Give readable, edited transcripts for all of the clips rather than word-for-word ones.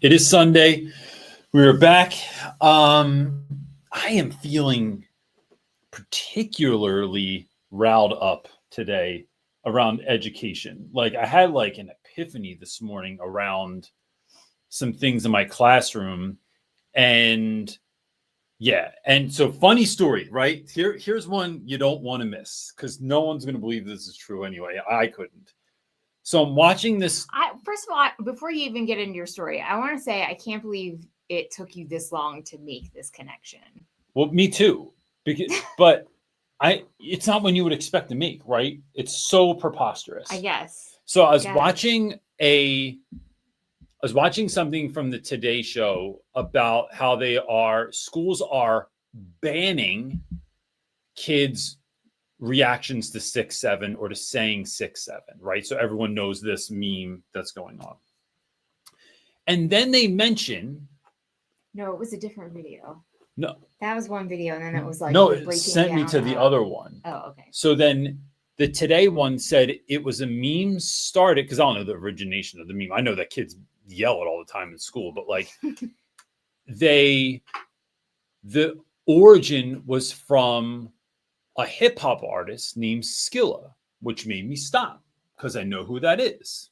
It is Sunday. We are back. I am feeling particularly riled up today around education. Like I had like an epiphany this morning around some things in my classroom. And yeah, and so funny story, right? Here's one you don't want to miss because no one's going to believe this is true anyway. I couldn't. So I'm watching this. First of all, before you even get into your story, I want to say I can't believe it took you this long to make this connection. Well, me too. But it's not when you would expect to make, right? It's so preposterous. I guess. So I was watching something from the Today Show about how schools are banning kids' reactions to 6-7 or to saying 6-7, right? So everyone knows this meme that's going on. And then they mention. No, it was a different video. No. That was one video, and then it was like. No, it sent me to the other one. Oh, okay. So then the Today one said it was a meme started, because I don't know the origination of the meme. I know that kids yell it all the time in school, but like the origin was from a hip hop artist named Skilla, which made me stop because I know who that is.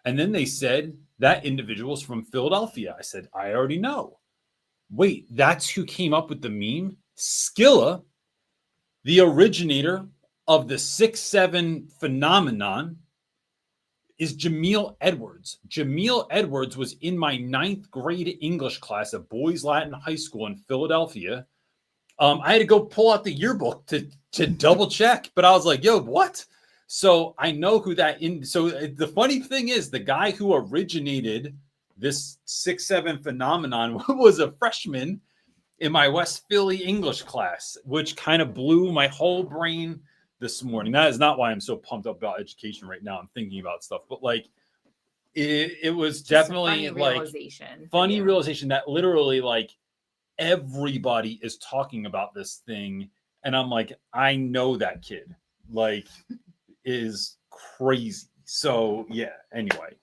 And then they said that individual's from Philadelphia. I said, I already know. Wait, that's who came up with the meme? Skilla, the originator of the 6-7 phenomenon, is Jamil Edwards. Jamil Edwards was in my 9th grade English class at Boys Latin High School in Philadelphia. I had to go pull out the yearbook to double check, but I was like, yo, what? So I know who that so the funny thing is the guy who originated this 6-7 phenomenon was a freshman in my West Philly English class, which kind of blew my whole brain this morning. That is not why I'm so pumped up about education right now. I'm thinking about stuff, but like it was just definitely funny realization that literally like everybody is talking about this thing. And I'm like, I know that kid like is crazy. So yeah, anyway,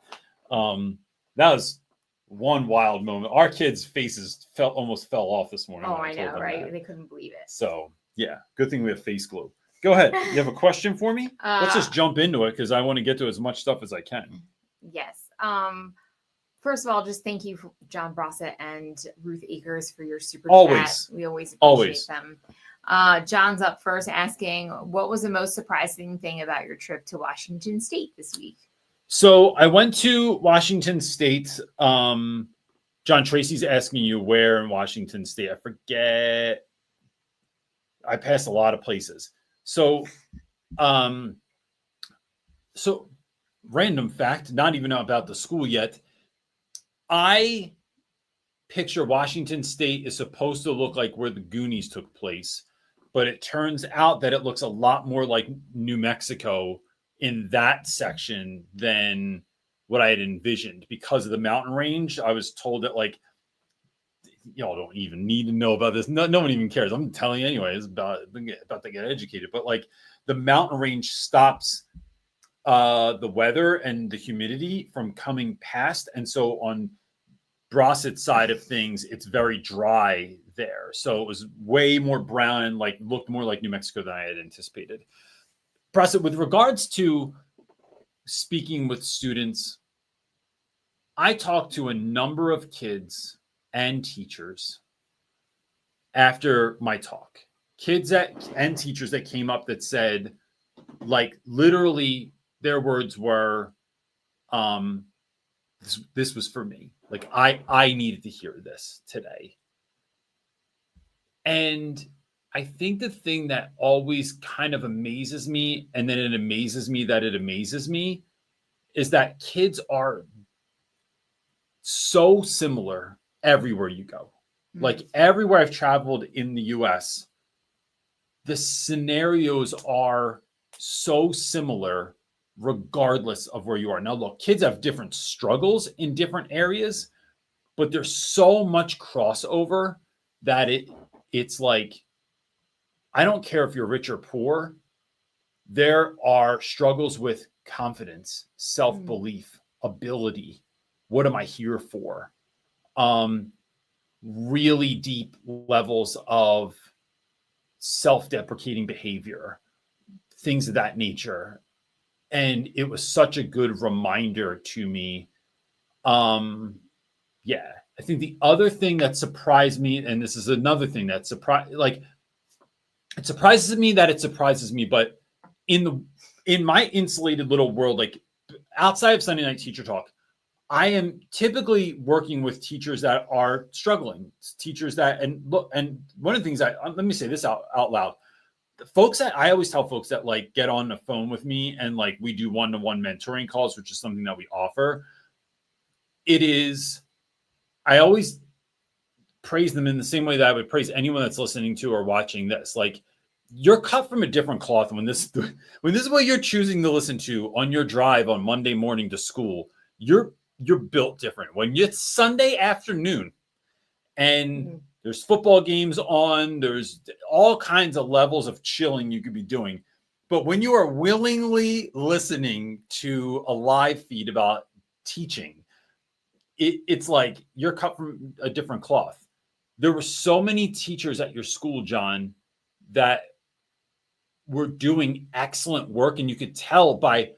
that was one wild moment. Our kids' faces almost fell off this morning. Oh, I know, right? They couldn't believe it. So yeah, good thing we have face glue. Go ahead. You have a question for me? Let's just jump into it because I want to get to as much stuff as I can. Yes. First of all, just thank you, John Brossett and Ruth Akers, for your super chat. We always appreciate them. John's up first asking, what was the most surprising thing about your trip to Washington State this week? So I went to Washington State. John Tracy's asking you where in Washington State. I forget. I passed a lot of places. So random fact, not even about the school yet. I picture Washington State is supposed to look like where the Goonies took place, but it turns out that it looks a lot more like New Mexico in that section than what I had envisioned because of the mountain range. I was told that like, y'all don't even need to know about this. No one even cares. I'm telling you anyways about to get educated, but like the mountain range stops the weather and the humidity from coming past. And so on Brossett's side of things, it's very dry there. So it was way more brown and like looked more like New Mexico than I had anticipated. Brossett, with regards to speaking with students, I talked to a number of kids and teachers after my talk. Kids and teachers that came up that said, like, literally their words were, this was for me. Like, I needed to hear this today. And I think the thing that always kind of amazes me, and then it amazes me that it amazes me, is that kids are so similar everywhere you go. Mm-hmm. Like everywhere I've traveled in the US, the scenarios are so similar regardless of where you are. Now, look, kids have different struggles in different areas, but there's so much crossover that it's like, I don't care if you're rich or poor, there are struggles with confidence, self-belief, ability. What am I here for? really deep levels of self-deprecating behavior, things of that nature. And it was such a good reminder to me. Yeah, I think the other thing that surprised me, and this is another thing that it surprises me that it surprises me, but in my insulated little world, like outside of Sunday Night Teacher Talk, I am typically working with teachers that are struggling, teachers that, and look, and one of the things let me say this out loud. The folks that I always tell folks that like get on the phone with me and like we do one-to-one mentoring calls, which is something that we offer. I always praise them in the same way that I would praise anyone that's listening to or watching this. Like, you're cut from a different cloth when this is what you're choosing to listen to on your drive on Monday morning to school. You're built different. When it's Sunday afternoon and there's football games on, there's all kinds of levels of chilling you could be doing. But when you are willingly listening to a live feed about teaching, it's like you're cut from a different cloth. There were so many teachers at your school, John, that were doing excellent work, and you could tell by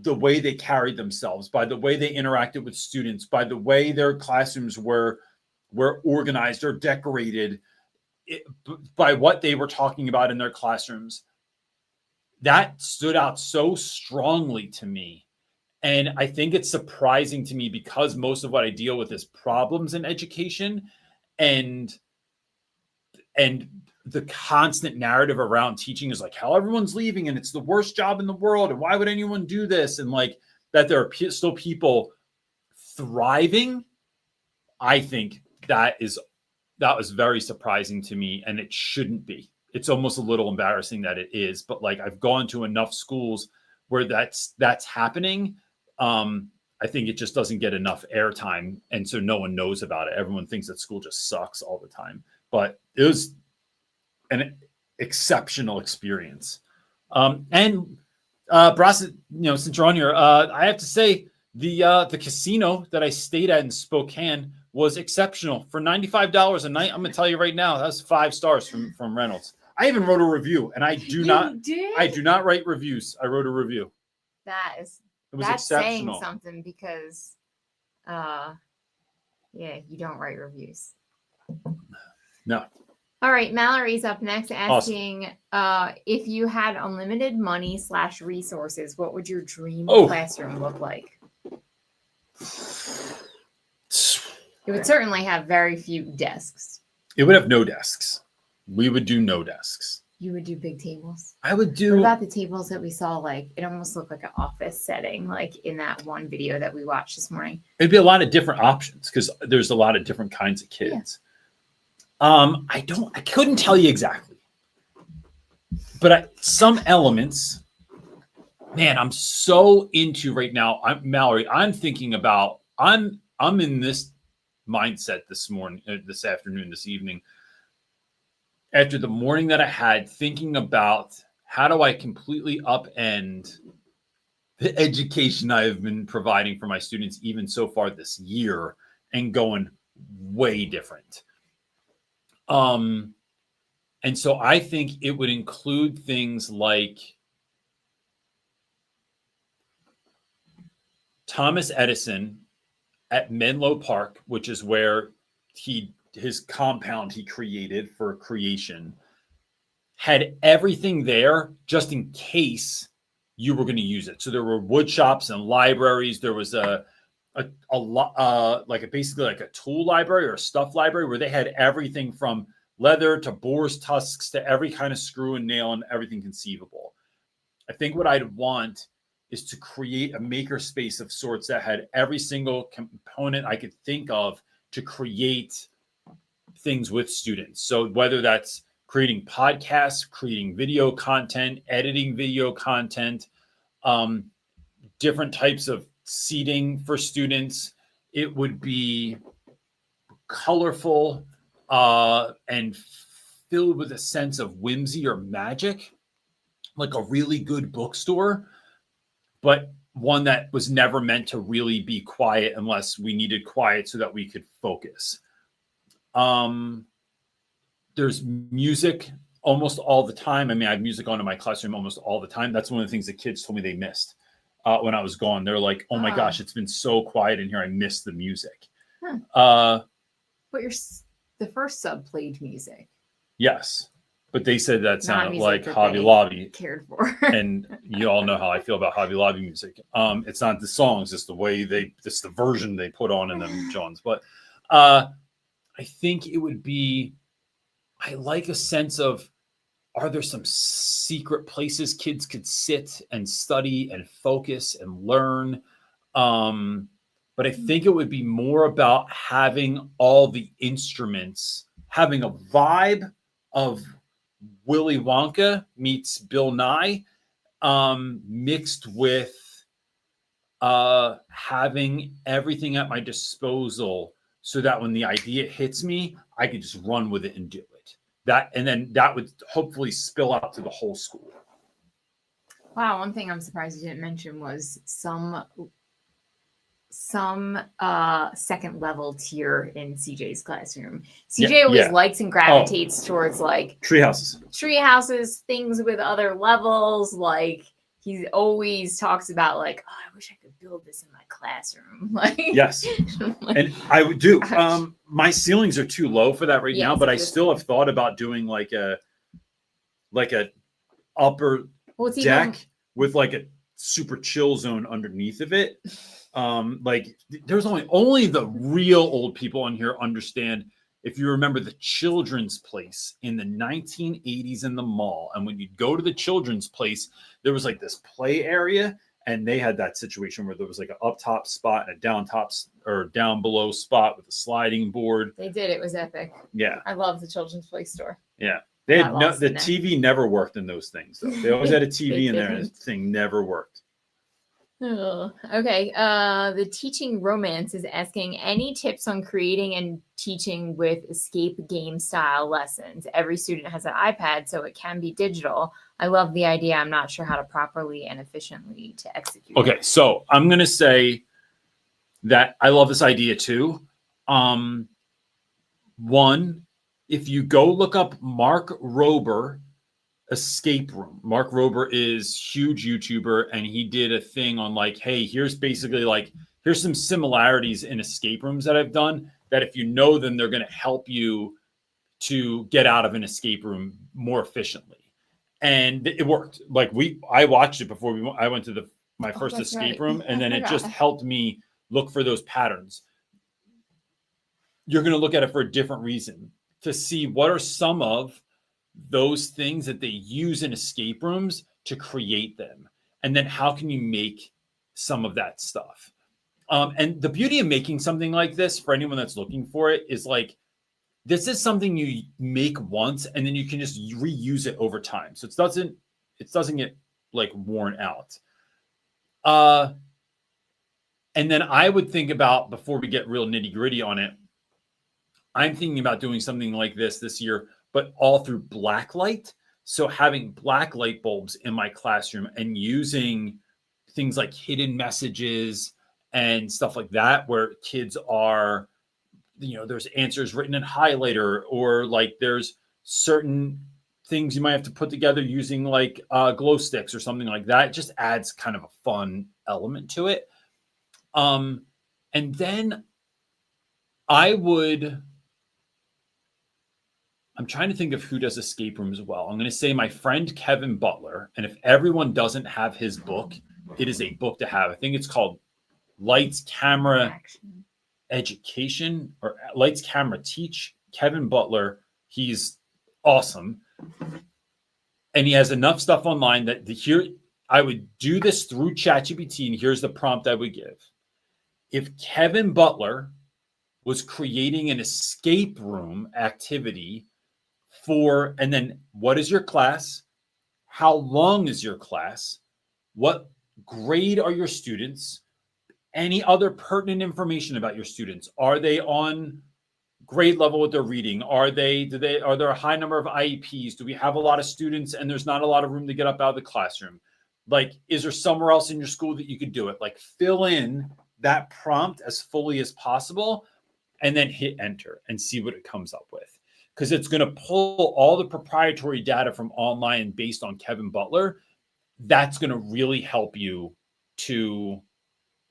the way they carried themselves, by the way they interacted with students, by the way their classrooms were organized or decorated, by what they were talking about in their classrooms. That stood out so strongly to me. And I think it's surprising to me because most of what I deal with is problems in education, and the constant narrative around teaching is like how everyone's leaving and it's the worst job in the world. And why would anyone do this? And like that there are still people thriving. I think that was very surprising to me, and it shouldn't be. It's almost a little embarrassing that it is, but like I've gone to enough schools where that's happening. I think it just doesn't get enough airtime, and so no one knows about it. Everyone thinks that school just sucks all the time, but it was an exceptional experience. And Bras, since you're on here, I have to say the casino that I stayed at in Spokane was exceptional for $95 a night. I'm gonna tell you right now, that's 5 stars from Reynolds. I even wrote a review, and I do not write reviews. I wrote a review. That's saying something because, you don't write reviews. No. All right, Mallory's up next asking, if you had unlimited money / resources, what would your dream classroom look like? It would certainly have very few desks. It would have no desks. We would do no desks. You would do big tables. I would do. What about the tables that we saw? Like, it almost looked like an office setting, like in that one video that we watched this morning. It'd be a lot of different options because there's a lot of different kinds of kids. Yeah. I couldn't tell you exactly, but some elements, man, I'm so into right now. Mallory, I'm thinking about, I'm in this mindset this afternoon, this evening, after the morning that I had, thinking about how do I completely upend the education I have been providing for my students even so far this year and going way different. And so I think it would include things like Thomas Edison at Menlo Park, which is where his compound he created for creation, had everything there just in case you were going to use it. So there were wood shops and libraries. There was basically like a tool library or a stuff library where they had everything from leather to boar's tusks to every kind of screw and nail and everything conceivable. I think what I'd want is to create a maker space of sorts that had every single component I could think of to create things with students. So whether that's creating podcasts, creating video content, editing video content, different types of seating for students, it would be colorful and filled with a sense of whimsy or magic, like a really good bookstore. But one that was never meant to really be quiet unless we needed quiet so that we could focus. There's music almost all the time. I mean, I have music on in my classroom almost all the time. That's one of the things the kids told me they missed when I was gone. They're like, oh my gosh, it's been so quiet in here. I missed the music. But the first sub played music. Yes. But they said that sounded like that Hobby Lobby. Cared for. And you all know how I feel about Hobby Lobby music. It's not the songs, it's the way it's the version they put on in them, Johns. But I think it would be, I like a sense of, are there some secret places kids could sit and study and focus and learn? But I think it would be more about having all the instruments, having a vibe of Willy Wonka meets Bill Nye, mixed with having everything at my disposal so that when the idea hits me, I could just run with it and do it. And then that would hopefully spill out to the whole school. Wow, one thing I'm surprised you didn't mention was some second level tier in CJ's classroom. CJ always likes and gravitates towards like tree houses, things with other levels. Like he always talks about like, oh, I wish I could build this in my classroom. Like, yes, and I would do. My ceilings are too low for that now, but I still have thought about doing like a upper deck with like a super chill zone underneath of it. Like there's only the real old people on here understand. If you remember the Children's Place in the 1980s in the mall, and when you'd go to the Children's Place, there was like this play area, and they had that situation where there was like an up top spot and a down below spot with a sliding board. They did. It was epic. Yeah. I love the Children's Place store. Yeah. They had the TV never worked in those things though. They always had a TV in there and the thing never worked. Oh, okay. The Teaching Romance is asking any tips on creating and teaching with escape game style lessons. Every student has an iPad, so it can be digital. I love the idea. I'm not sure how to properly and efficiently to execute. Okay, so I'm going to say that I love this idea too. One, if you go look up Mark Rober escape room. Mark Rober is huge YouTuber, and he did a thing on like, hey, here's basically like, here's some similarities in escape rooms that I've done that if you know them, they're going to help you to get out of an escape room more efficiently. And it worked. Like I watched it before I went to my first escape room, and then it just helped me look for those patterns. You're going to look at it for a different reason to see what are some of those things that they use in escape rooms to create them. And then how can you make some of that stuff? And the beauty of making something like this for anyone that's looking for it is like, this is something you make once and then you can just reuse it over time. So it doesn't get like worn out. And then I would think about, before we get real nitty gritty on it, I'm thinking about doing something like this year, but all through black light. So having black light bulbs in my classroom and using things like hidden messages and stuff like that, where kids are, there's answers written in highlighter, or like there's certain things you might have to put together using like glow sticks or something like that. It just adds kind of a fun element to it. And then I'm trying to think of who does escape rooms well. I'm going to say my friend Kevin Butler. And if everyone doesn't have his book, it is a book to have. I think it's called Lights, Camera, Education, or Lights, Camera, Teach. Kevin Butler, he's awesome. And he has enough stuff online that I would do this through ChatGPT, and here's the prompt I would give. If Kevin Butler was creating an escape room activity and then what is your class? How long is your class? What grade are your students? Any other pertinent information about your students? Are they on grade level with their reading? Are there a high number of IEPs? Do we have a lot of students and there's not a lot of room to get up out of the classroom? Like, is there somewhere else in your school that you could do it? Like, fill in that prompt as fully as possible and then hit enter and see what it comes up with. Because it's going to pull all the proprietary data from online based on Kevin Butler. That's going to really help you to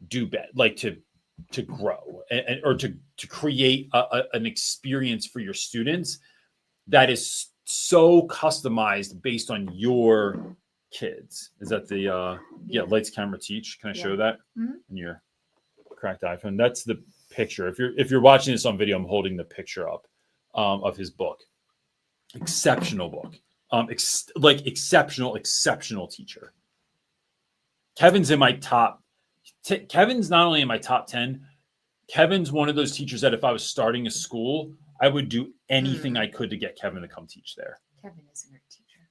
do better, like to grow or to create an experience for your students that is so customized based on your kids. Is that the lights, camera, teach? Can I show that in your cracked iPhone? That's the picture. If you're watching this on video, I'm holding the picture up of his book. Exceptional book. Exceptional teacher. Kevin's in my top. Kevin's not only in my top 10. Kevin's one of those teachers that if I was starting a school, I would do anything I could to get Kevin to come teach there. Kevin is a great teacher.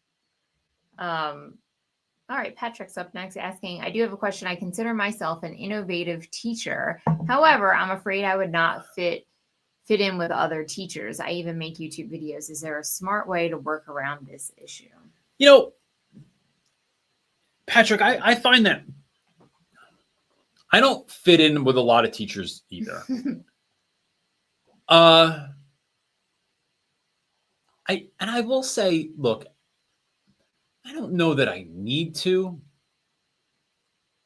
All right, Patrick's up next asking, I do have a question. I consider myself an innovative teacher. However, I'm afraid I would not fit in with other teachers. I even make YouTube videos. Is there a smart way to work around this issue? You know, Patrick, I find that I don't fit in with a lot of teachers either. I will say, look, I don't know that I need to.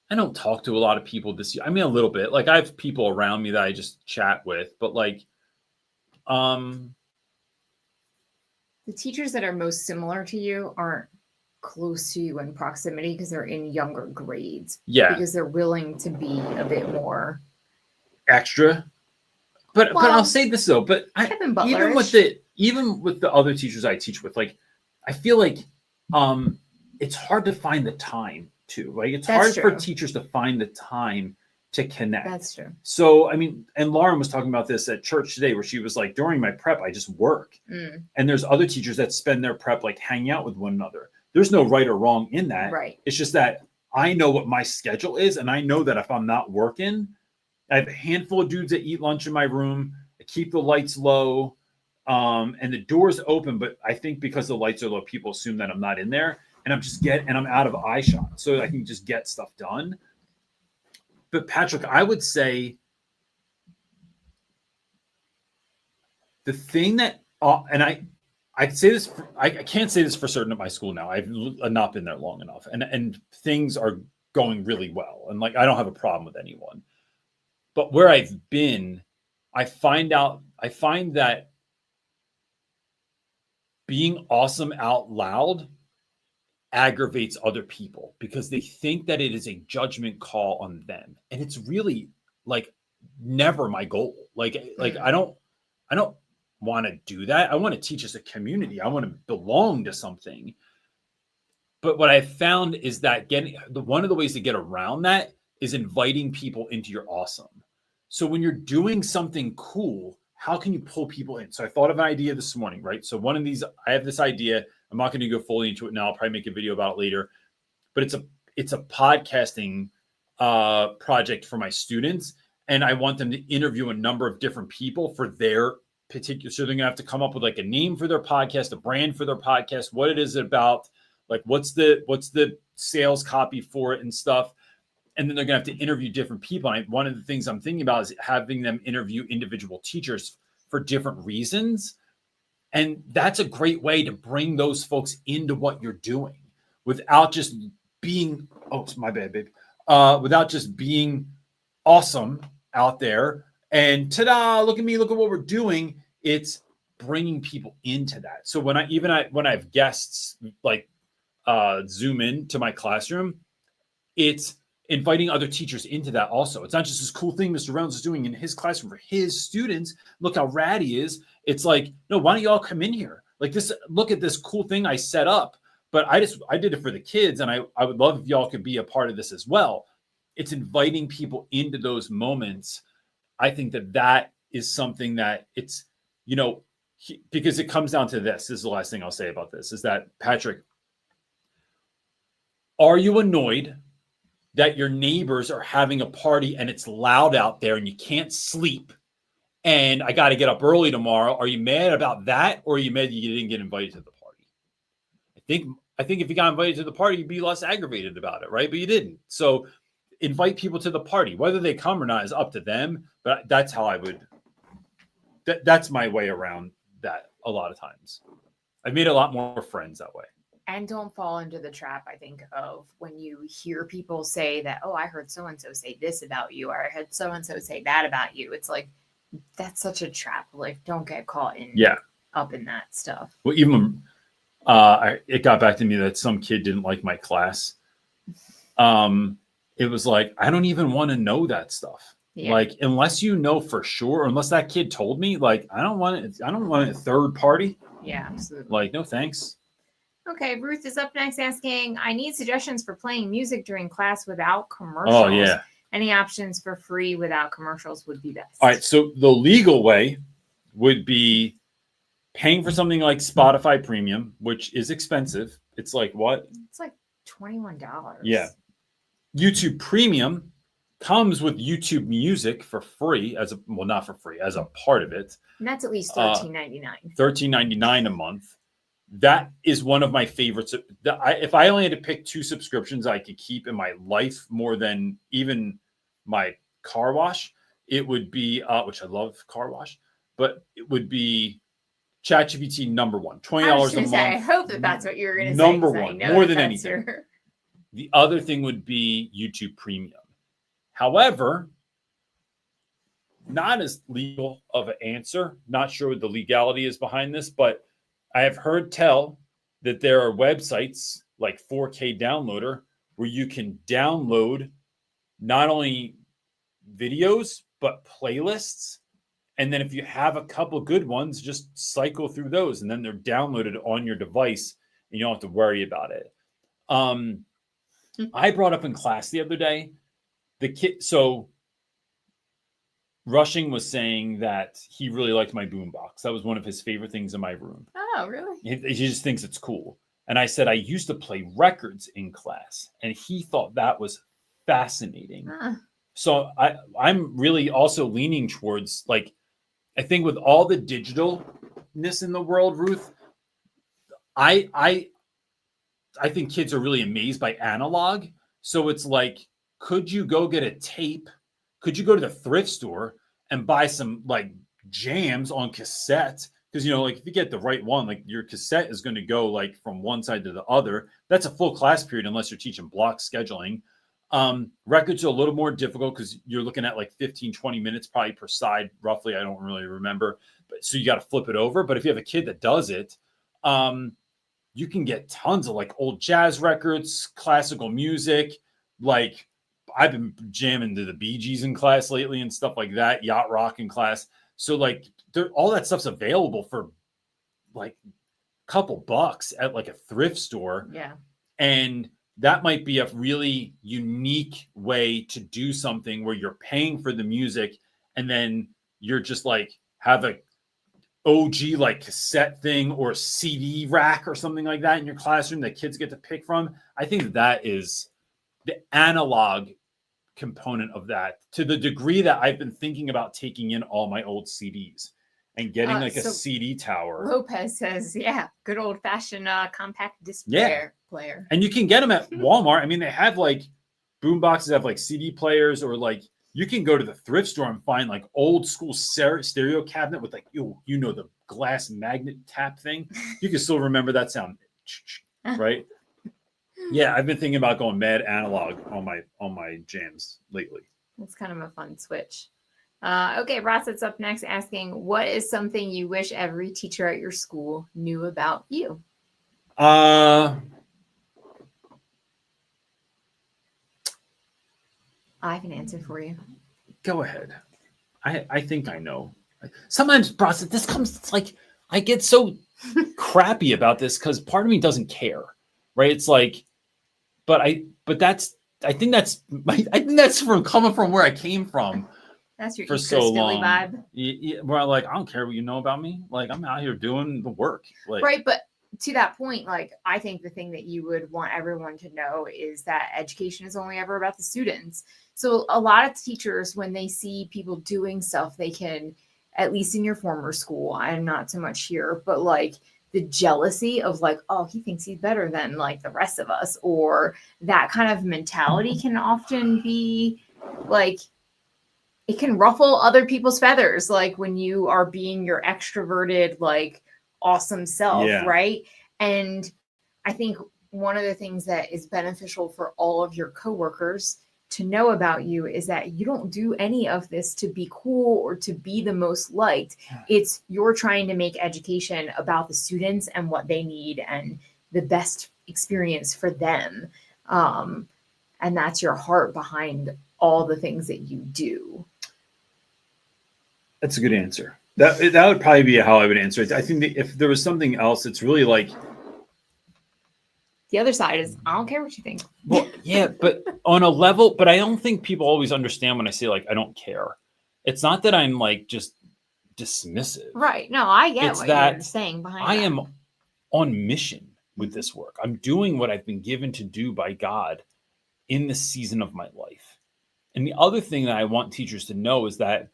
I don't talk to a lot of people this year. I mean, a little bit. Like, I have people around me that I just chat with, but like, the teachers that are most similar to you aren't close to you in proximity because they're in younger grades. Yeah. Because they're willing to be a bit more extra. But I'll say this though, but even with the other teachers I teach with, like, I feel like it's hard to find the time too. Like, it's hard for teachers to find the time to connect. That's true. So, I mean, and Lauren was talking about this at church today where she was like, during my prep, I just work. And there's other teachers that spend their prep like hanging out with one another. There's no right or wrong in that. Right. It's just that I know what my schedule is. And I know that if I'm not working, I have a handful of dudes that eat lunch in my room. I keep the lights low. And the door's open, but I think because the lights are low, people assume that I'm not in there, and I'm out of eye shot, so I can just get stuff done. But Patrick, I would say the thing that, and I'd say this, I can't say this for certain at my school now. I've not been there long enough, and things are going really well, and like I don't have a problem with anyone. But where I've been, I find that being awesome out loud aggravates other people because they think that it is a judgment call on them. And it's really like never my goal. Like I don't want to do that. I want to teach as a community. I want to belong to something. But what I've found is that one of the ways to get around that is inviting people into your awesome. So when you're doing something cool, how can you pull people in? So I thought of an idea this morning, right? So one of these, I have this idea. I'm not going to go fully into it now. I'll probably make a video about it later. But it's a podcasting project for my students. And I want them to interview a number of different people for their particular. So they're going to have to come up with like a name for their podcast, a brand for their podcast, what it is about, like what's the sales copy for it and stuff. And then they're going to have to interview different people. And one of the things I'm thinking about is having them interview individual teachers for different reasons. And that's a great way to bring those folks into what you're doing without just being, oh, my bad, babe. Without just being awesome out there and ta-da, look at me, look at what we're doing. It's bringing people into that. So when I have guests like Zoom in to my classroom, it's inviting other teachers into that also. It's not just this cool thing Mr. Reynolds is doing in his classroom for his students. Look how rad he is. It's like, no, why don't y'all come in here? Like this, look at this cool thing I set up, but I did it for the kids. And I would love if y'all could be a part of this as well. It's inviting people into those moments. I think that is something that it's, because it comes down to this. This is the last thing I'll say about this is that, Patrick, are you annoyed that your neighbors are having a party and it's loud out there and you can't sleep and I got to get up early tomorrow? Are you mad about that, or are you mad you didn't get invited to the party? I think I think if you got invited to the party, you'd be less aggravated about it, right? But you didn't. So invite people to the party. Whether they come or not is up to them. But that's how I would. That's my way around that. A lot of times, I've made a lot more friends that way. And don't fall into the trap, I think, of when you hear people say that, oh, I heard so-and-so say this about you, or I heard so-and-so say that about you. It's like, that's such a trap. Like, don't get caught up in that stuff. Well, even it got back to me that some kid didn't like my class. It was like, I don't even want to know that stuff. Yeah. Like, unless you know for sure, unless that kid told me, like, I don't want a third party. Yeah, absolutely. Like, no thanks. Okay, Ruth is up next asking, I need suggestions for playing music during class without commercials. Oh, yeah. Any options for free without commercials would be best. All right, so the legal way would be paying for something like Spotify Premium, which is expensive. It's like what? It's like $21. Yeah. YouTube Premium comes with YouTube Music for free, not for free, as a part of it. And that's at least $13.99. $13.99 a month. That is one of my favorites. If I only had to pick 2 subscriptions I could keep in my life more than even my car wash, it would be, which I love car wash, but it would be ChatGPT number 1, $20 a month. I hope that's what you're going to say. Number 1, more than anything. The other thing would be YouTube Premium. However, not as legal of an answer. Not sure what the legality is behind this, but I have heard tell that there are websites like 4K Downloader where you can download not only videos, but playlists. And then if you have a couple good ones, just cycle through those. And then they're downloaded on your device and you don't have to worry about it. I brought up in class the other day, so Rushing was saying that he really liked my boombox. That was one of his favorite things in my room. Oh, really? He just thinks it's cool. And I said, I used to play records in class. And he thought that was fascinating. So I'm really also leaning towards, like, I think with all the digitalness in the world, Ruth, I think kids are really amazed by analog. So it's like, could you go get a tape? Could you go to the thrift store and buy some like jams on cassette? Because, like if you get the right one, like your cassette is going to go like from one side to the other. That's a full class period unless you're teaching block scheduling. Records are a little more difficult because you're looking at like 15, 20 minutes probably per side, roughly. I don't really remember. But so you got to flip it over. But if you have a kid that does it, you can get tons of like old jazz records, classical music. Like I've been jamming to the Bee Gees in class lately and stuff like that, yacht rock in class. So like all that stuff's available for like a couple bucks at like a thrift store. Yeah. And that might be a really unique way to do something where you're paying for the music and then you're just like have a OG like cassette thing or CD rack or something like that in your classroom that kids get to pick from. I think that is the analog component of that, to the degree that I've been thinking about taking in all my old CDs and getting like a CD tower. Lopez says, yeah, good old fashioned compact disc player. And you can get them at Walmart. I mean, they have like boom boxes have like CD players, or like you can go to the thrift store and find like old school stereo cabinet with like, the glass magnet tap thing. You can still remember that sound, right? Yeah, I've been thinking about going mad analog on my jams lately. That's kind of a fun switch. Okay, Ross's up next asking, what is something you wish every teacher at your school knew about you? I have an answer for you. Go ahead. I think I know. Sometimes, Ross, it's like I get so crappy about this because part of me doesn't care, right? It's like, I think that's from coming from where I came from. That's your for East so Coast long. Philly vibe. Yeah, where I like, I don't care what you know about me. Like, I'm out here doing the work. Like, right, but to that point, like, I think the thing that you would want everyone to know is that education is only ever about the students. So a lot of teachers, when they see people doing stuff, they can, at least in your former school, I'm not so much here, but like the jealousy of like, oh, he thinks he's better than like the rest of us, or that kind of mentality can often be like, it can ruffle other people's feathers, like when you are being your extroverted, like awesome self, right? And I think one of the things that is beneficial for all of your coworkers to know about you is that you don't do any of this to be cool or to be the most liked. It's you're trying to make education about the students and what they need and the best experience for them. And that's your heart behind all the things that you do. That's a good answer. That would probably be how I would answer it. I think that if there was something else, it's really like, the other side is, I don't care what you think. Well, yeah, but on a level, but I don't think people always understand when I say like, I don't care. It's not that I'm like just dismissive. Right. No, I get what you're saying behind I am on mission with this work. I'm doing what I've been given to do by God in the season of my life. And the other thing that I want teachers to know is that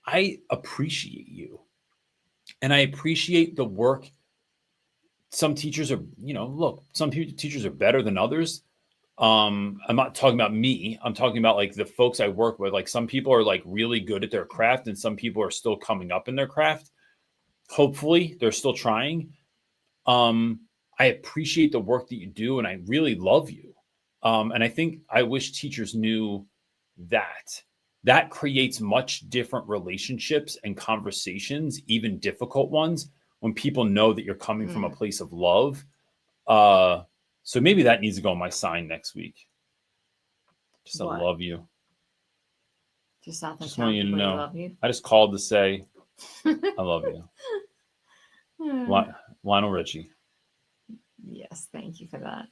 I appreciate you. And I appreciate the work. Some teachers are, look, some teachers are better than others. I'm not talking about me. I'm talking about like the folks I work with. Like some people are like really good at their craft and some people are still coming up in their craft. Hopefully they're still trying. I appreciate the work that you do and I really love you. And I think I wish teachers knew that creates much different relationships and conversations, even difficult ones, when people know that you're coming from a place of love. So maybe that needs to go on my sign next week. Just what? I love you. Just want you to know. Love you. I just called to say I love you. Lionel Richie. Yes, thank you for that.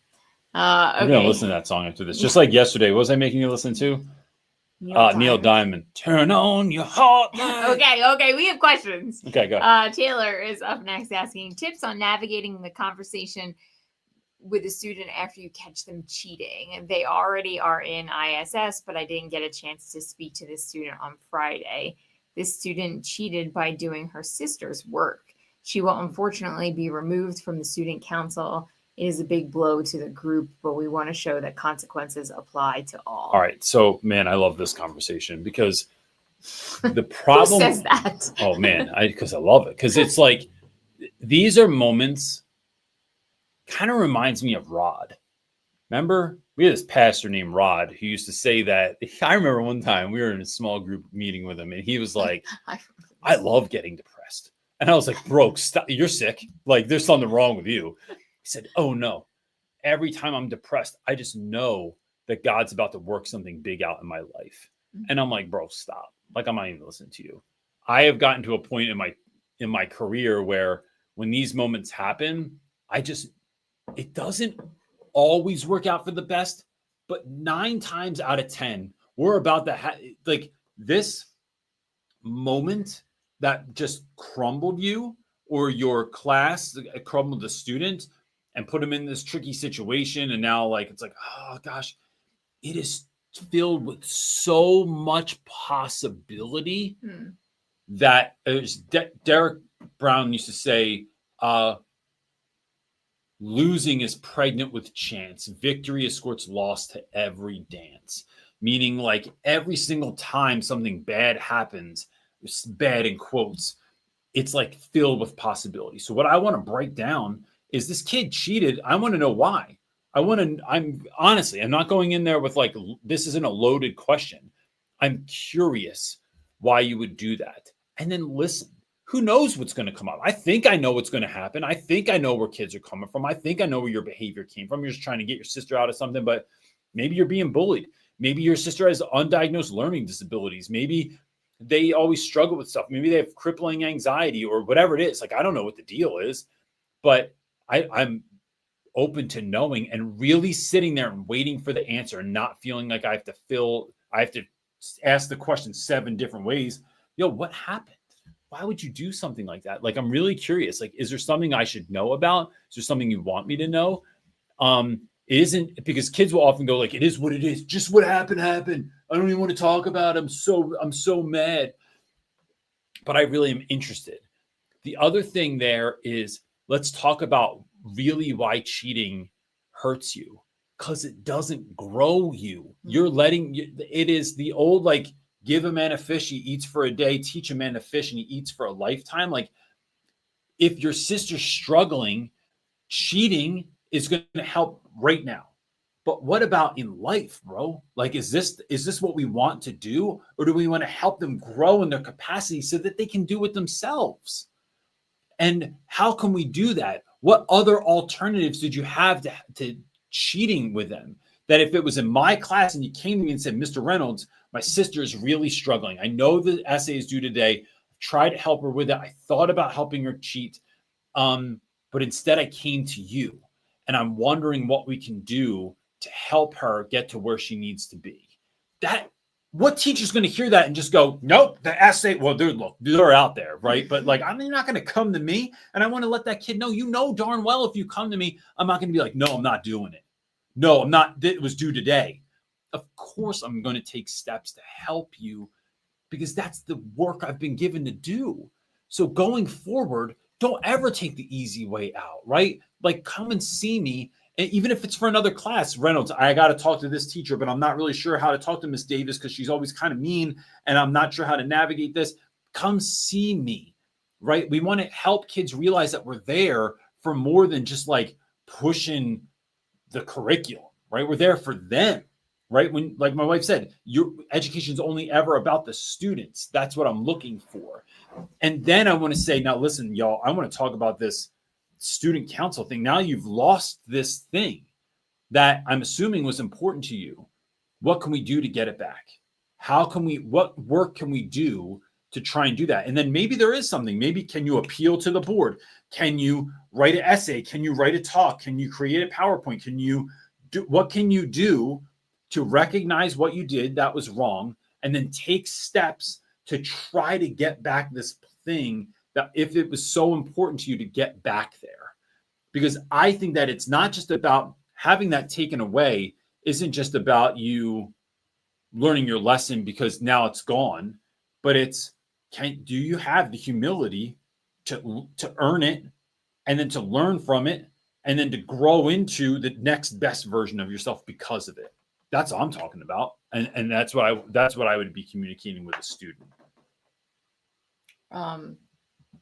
I'm going to listen to that song after this. Just like yesterday. What was I making you listen to? Neil Diamond. Turn on your heart. Okay. We have questions. Okay, go. Taylor is up next asking tips on navigating the conversation with a student after you catch them cheating. And they already are in ISS, but I didn't get a chance to speak to this student on Friday. This student cheated by doing her sister's work. She will unfortunately be removed from the student council. It is a big blow to the group, but we want to show that consequences apply to all. All right. So, man, I love this conversation because the problem... Who says that? Oh, man, because I love it. Because it's like, these are moments, kind of reminds me of Rod. Remember? We had this pastor named Rod who used to say that. I remember one time we were in a small group meeting with him, and he was like, I love getting depressed. And I was like, bro, stop. You're sick. Like, there's something wrong with you. He said, oh, no. Every time I'm depressed, I just know that God's about to work something big out in my life. And I'm like, bro, stop. Like, I'm not even listening to you. I have gotten to a point in my career where when these moments happen, it doesn't always work out for the best, but 9 times out of 10, we're about to like this moment that just crumbled you or your class crumbled the student and put them in this tricky situation. And now like, it's like, oh gosh, it is filled with so much possibility that Derek Brown used to say, losing is pregnant with chance. Victory escorts loss to every dance. Meaning like every single time something bad happens, bad in quotes, it's like filled with possibility. So what I want to break down is this kid cheated. I want to know why. I'm not going in there with like, this isn't a loaded question. I'm curious why you would do that. And then listen. Who knows what's going to come up? I think I know what's going to happen. I think I know where kids are coming from. I think I know where your behavior came from. You're just trying to get your sister out of something, but maybe you're being bullied. Maybe your sister has undiagnosed learning disabilities. Maybe they always struggle with stuff. Maybe they have crippling anxiety or whatever it is. Like, I don't know what the deal is, but I'm open to knowing and really sitting there and waiting for the answer and not feeling like I have to ask the question 7 different ways. Yo, what happened? Why would you do something like that? Like, I'm really curious. Like, is there something I should know about? Is there something you want me to know? It isn't, because kids will often go like, it is what it is. Just what happened. I don't even want to talk about it. I'm so mad. But I really am interested. The other thing there is let's talk about really why cheating hurts you, because it doesn't grow you. You're letting it is the old, like, give a man a fish, he eats for a day, teach a man to fish and he eats for a lifetime. Like, if your sister's struggling, cheating is going to help right now. But what about in life, bro? Like, is this what we want to do? Or do we want to help them grow in their capacity so that they can do it themselves? And how can we do that? What other alternatives did you have to cheating with them? That if it was in my class and you came to me and said, Mr. Reynolds, my sister is really struggling. I know the essay is due today. I've tried to help her with it. I thought about helping her cheat. But instead I came to you and I'm wondering what we can do to help her get to where she needs to be. What teacher's going to hear that and just go, nope, the essay, well, they're out there, right? But like, I'm not going to come to me. And I want to let that kid know, you know darn well, if you come to me, I'm not going to be like, no, I'm not doing it. No, I'm not. It was due today. Of course, I'm going to take steps to help you because that's the work I've been given to do. So going forward, don't ever take the easy way out, right? Like, come and see me. And even if it's for another class, Reynolds, I got to talk to this teacher, but I'm not really sure how to talk to Miss Davis because she's always kind of mean and I'm not sure how to navigate this. Come see me, right? We want to help kids realize that we're there for more than just like pushing the curriculum, right? We're there for them, right? When, like my wife said, your education is only ever about the students. That's what I'm looking for. And then I want to say, now listen, y'all, I want to talk about this student council thing. Now you've lost this thing that I'm assuming was important to you. What can we do to get it back? What work can we do to try and do that? And then maybe there is something. Maybe can you appeal to the board? Can you write an essay? Can you write a talk? Can you create a PowerPoint? What can you do to recognize what you did that was wrong and then take steps to try to get back this thing that if it was so important to you to get back there? Because I think that it's not just about having that taken away, isn't just about you learning your lesson because now it's gone, but it's, do you have the humility to earn it and then to learn from it and then to grow into the next best version of yourself because of it? That's what I'm talking about. And that's what I would be communicating with a student.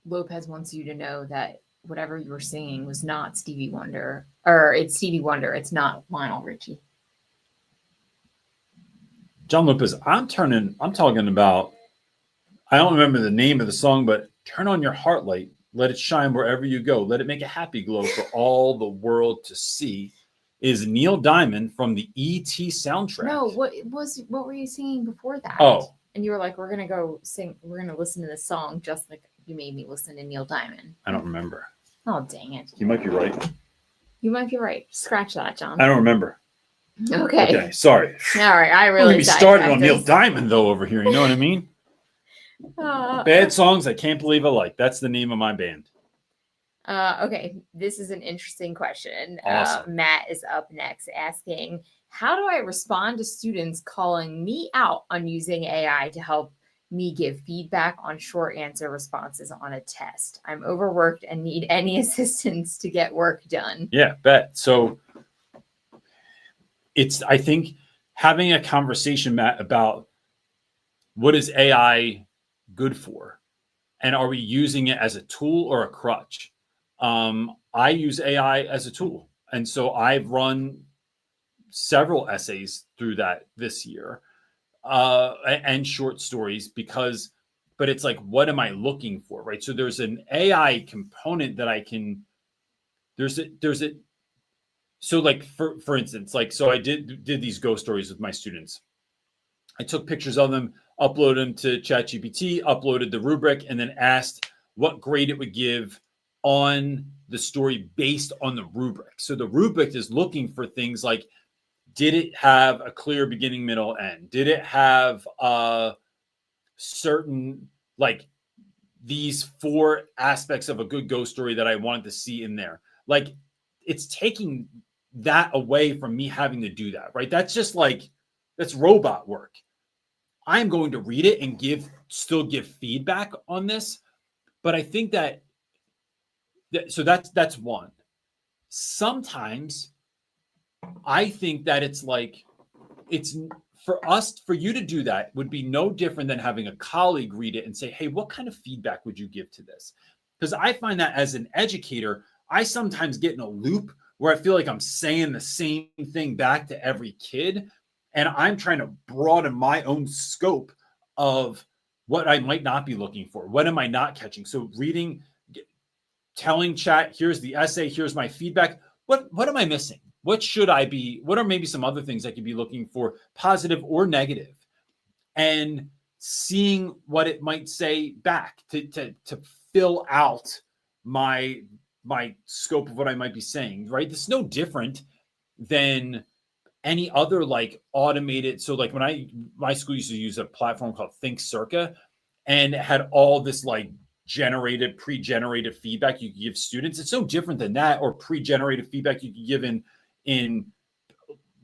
Lopez wants you to know that whatever you were singing was not Stevie Wonder, or it's Stevie Wonder. It's not Lionel Richie. John Lopez, I'm talking about, I don't remember the name of the song, but turn on your heart light. Let it shine wherever you go. Let it make a happy glow for all the world to see. Is Neil Diamond from the E.T. soundtrack. No, what were you singing before that? Oh. And you were like, we're going to go sing, we're going to listen to this song just like you made me listen to Neil Diamond. I don't remember. Oh, dang it. You might be right. You might be right. Scratch that, John. I don't remember. Okay. Sorry. All right. I really started on Neil Diamond, though, over here. You know what I mean? Bad songs I can't believe I like. That's the name of my band. Okay. This is an interesting question. Awesome. Matt is up next asking, how do I respond to students calling me out on using AI to help me give feedback on short answer responses on a test? I'm overworked and need any assistance to get work done. Yeah, bet. So I think having a conversation, Matt, about what is AI good for? And are we using it as a tool or a crutch? I use AI as a tool. And so I've run several essays through that this year, and short stories but it's like, what am I looking for? Right. So there's an AI component that I can, so like, for instance, like, so I did these ghost stories with my students. I took pictures of them, uploaded them to ChatGPT, uploaded the rubric, and then asked what grade it would give on the story based on the rubric. So the rubric is looking for things like, did it have a clear beginning, middle, end? Did it have certain, like, these 4 aspects of a good ghost story that I wanted to see in there? Like, it's taking that away from me having to do that, right? That's just like, that's robot work. I'm going to read it and still give feedback on this. But I think that So that's one. Sometimes I think that it's like, it's for you to do that would be no different than having a colleague read it and say, hey, what kind of feedback would you give to this? Because I find that as an educator, I sometimes get in a loop where I feel like I'm saying the same thing back to every kid. And I'm trying to broaden my own scope of what I might not be looking for. What am I not catching? So reading, telling chat, here's the essay, here's my feedback. What am I missing? What should I be? What are maybe some other things I could be looking for, positive or negative? And seeing what it might say back to fill out my scope of what I might be saying, right? This is no different than any other like automated. So like when my school used to use a platform called Think Circa, and it had all this like pre-generated feedback you could give students. It's so different than that, or pre-generated feedback you could give in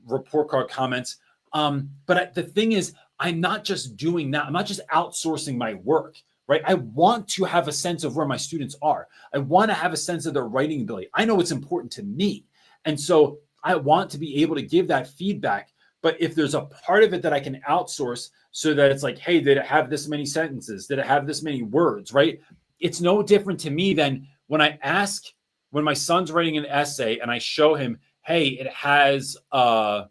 report card comments. But the thing is, I'm not just doing that. I'm not just outsourcing my work, right? I want to have a sense of where my students are. I want to have a sense of their writing ability. I know it's important to me. And so I want to be able to give that feedback. But if there's a part of it that I can outsource so that it's like, hey, did it have this many sentences? Did it have this many words, right? It's no different to me than when my son's writing an essay and I show him, hey, it has a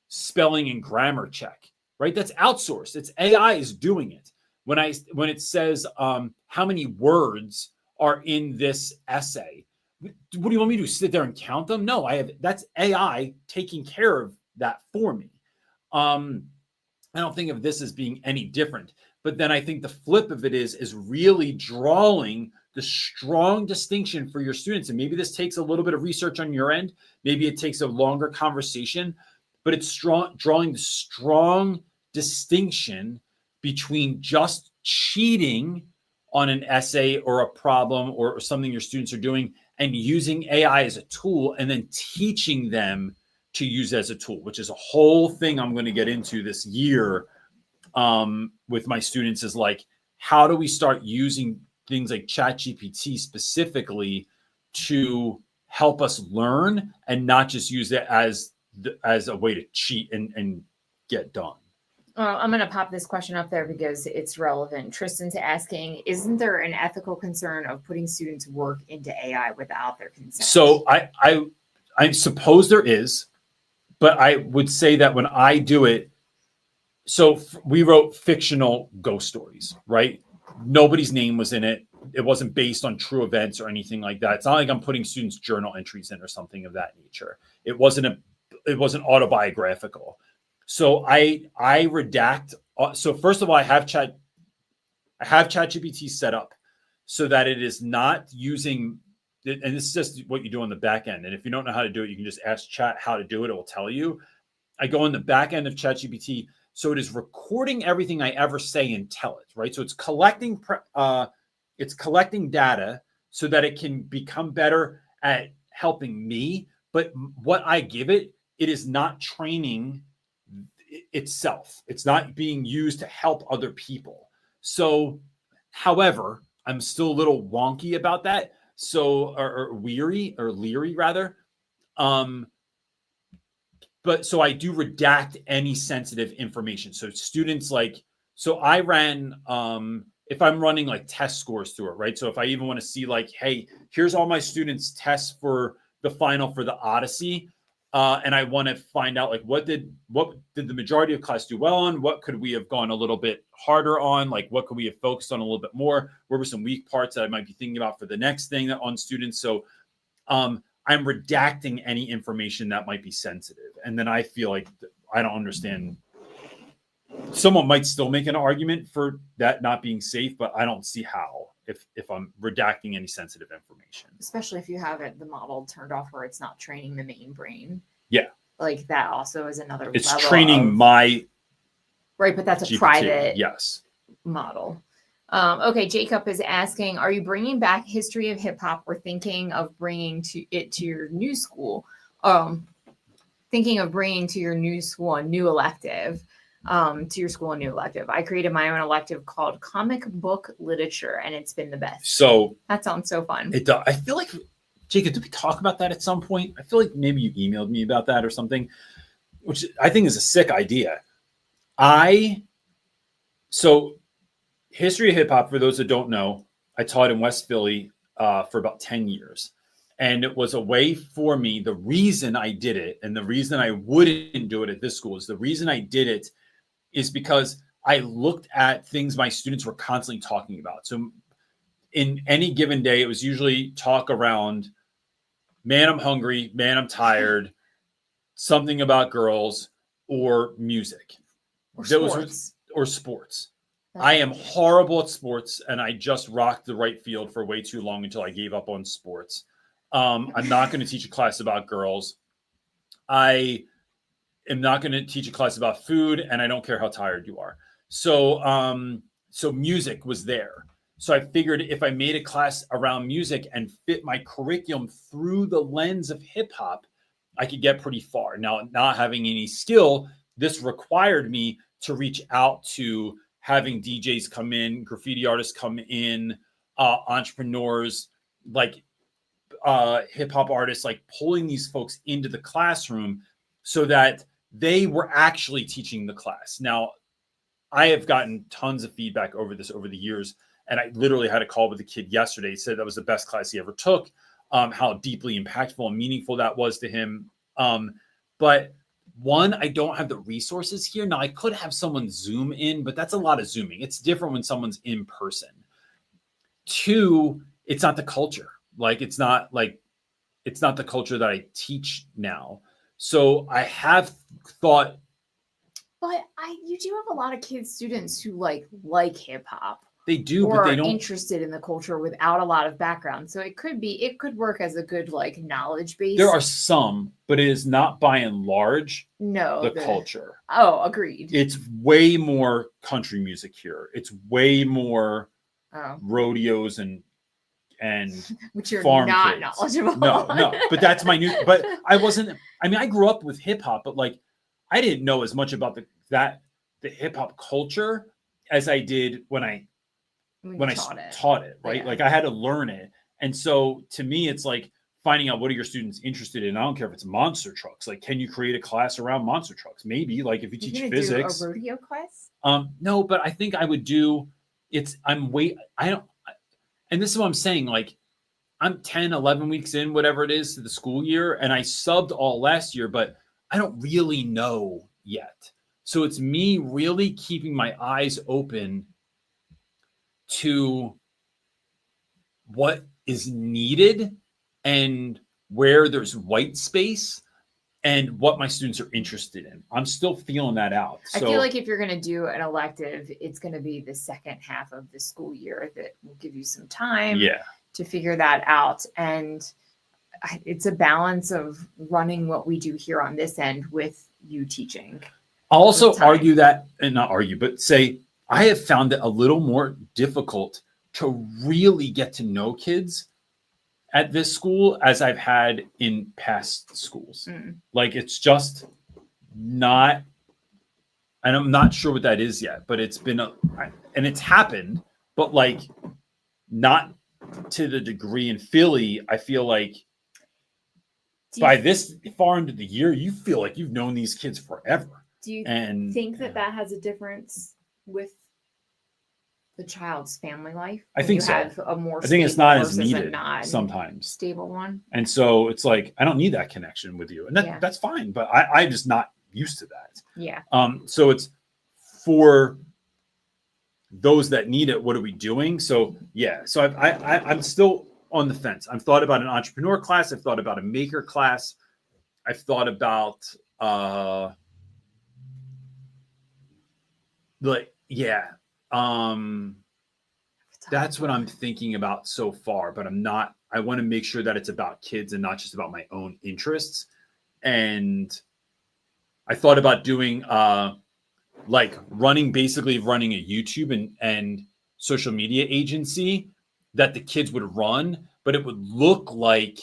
spelling and grammar check, right? That's outsourced. It's AI is doing it. When it says how many words are in this essay, what do you want me to do? Sit there and count them? No, that's AI taking care of that for me. I don't think of this as being any different, but then I think the flip of it is really drawing the strong distinction for your students. And maybe this takes a little bit of research on your end. Maybe it takes a longer conversation, but it's drawing the strong distinction between just cheating on an essay or a problem or something your students are doing and using AI as a tool, and then teaching them to use it as a tool, which is a whole thing I'm going to get into this year with my students, is like, how do we start using things like ChatGPT specifically to help us learn and not just use it as a way to cheat and get done. Well, I'm going to pop this question up there because it's relevant. Tristan's asking, isn't there an ethical concern of putting students' work into AI without their consent? So I suppose there is, but I would say that when I do it, so we wrote fictional ghost stories, right? Nobody's name was in it. It wasn't based on true events or anything like that. It's not like I'm putting students' journal entries in or something of that nature. It wasn't autobiographical. So I redact. So first of all, I have ChatGPT set up so that it is not using, and this is just what you do on the back end. And if you don't know how to do it, you can just ask Chat how to do it. It will tell you. I go on the back end of ChatGPT. So it is recording everything I ever say and tell it, right? So it's collecting data so that it can become better at helping me. But what I give it, it is not training itself. It's not being used to help other people. So, however, I'm still a little wonky about that. So, or leery rather. But so I do redact any sensitive information. So students so I ran, if I'm running like test scores through it, right? So if I even want to see like, hey, here's all my students' tests for the final for the Odyssey. And I want to find out like, what did the majority of class do well on? What could we have gone a little bit harder on? Like, what could we have focused on a little bit more? What were some weak parts that I might be thinking about for the next thing on students? So, I'm redacting any information that might be sensitive. And then I feel like I don't understand. Someone might still make an argument for that not being safe, but I don't see how if I'm redacting any sensitive information. Especially if you have the model turned off where it's not training the main brain. Yeah. Like that also is another It's level training my right, but that's a GPT, private yes model. Okay, Jacob is asking, are you bringing back history of hip hop or thinking of bringing it to your new school? Thinking of bringing to your new school a new elective. to your school a new elective. I created my own elective called comic book literature, and it's been the best. So that sounds so fun. It does. I feel like, Jacob, did we talk about that at some point? I feel like maybe you emailed me about that or something, which I think is a sick idea. So history of hip hop, for those that don't know, I taught in West Philly for about 10 years. And it was a way for me. The reason I did it and the reason I wouldn't do it at this school is the reason I did it is because I looked at things my students were constantly talking about. So in any given day, it was usually talk around, man, I'm hungry, man, I'm tired, something about girls, or music. Or sports. I am horrible at sports, and I just rocked the right field for way too long until I gave up on sports. I'm not going to teach a class about girls. I am not going to teach a class about food, and I don't care how tired you are. So music was there. So I figured if I made a class around music and fit my curriculum through the lens of hip hop, I could get pretty far. Now, not having any skill, this required me to reach out to having DJs come in, graffiti artists come in, entrepreneurs, like hip hop artists, like pulling these folks into the classroom so that they were actually teaching the class. Now, I have gotten tons of feedback over the years. And I literally had a call with a kid yesterday. He said that was the best class he ever took, how deeply impactful and meaningful that was to him. But one, I don't have the resources here. Now, I could have someone Zoom in, but that's a lot of Zooming. It's different when someone's in person. Two, it's not the culture. Like, it's not the culture that I teach now. So I have thought. But you do have a lot of students who like hip hop. They do, or but they don't interested in the culture without a lot of background. So it could work as a good like knowledge base. There are some, but it is not by and large the culture. Oh, agreed. It's way more country music here. It's way more rodeos and which you're farm not kids. Knowledgeable. No, but that's my new. But I wasn't. I mean, I grew up with hip hop, but like I didn't know as much about the hip hop culture as I did when I taught it, right? Yeah. Like I had to learn it. And so to me, it's like finding out what are your students interested in. I don't care if it's monster trucks. Like, can you create a class around monster trucks? Maybe like if you teach physics. Do a rodeo class? No, but I think I would do and this is what I'm saying. Like I'm 10, 11 weeks in, whatever it is to the school year. And I subbed all last year, but I don't really know yet. So it's me really keeping my eyes open to what is needed and where there's white space and what my students are interested in. I'm still feeling that out. I feel like if you're going to do an elective, it's going to be the second half of the school year that will give you some time to figure that out. And it's a balance of running what we do here on this end with you teaching. I'll also argue that, and not argue, but say, I have found it a little more difficult to really get to know kids at this school as I've had in past schools. Like it's just not, and I'm not sure what that is yet, but it's been, and it's happened, but like not to the degree in Philly. I feel like by this far into the year, you feel like you've known these kids forever. Do you think that has a difference with the child's family life? I think so. Have a more I think it's not as needed sometimes. Stable one. And so it's like, I don't need that connection with you. And that's fine. But I'm just not used to that. Yeah. So it's for those that need it. What are we doing? So, yeah. So I'm still on the fence. I've thought about an entrepreneur class. I've thought about a maker class. I've thought about, that's what I'm thinking about so far, but I want to make sure that it's about kids and not just about my own interests. And I thought about doing, running a YouTube and social media agency that the kids would run, but it would look like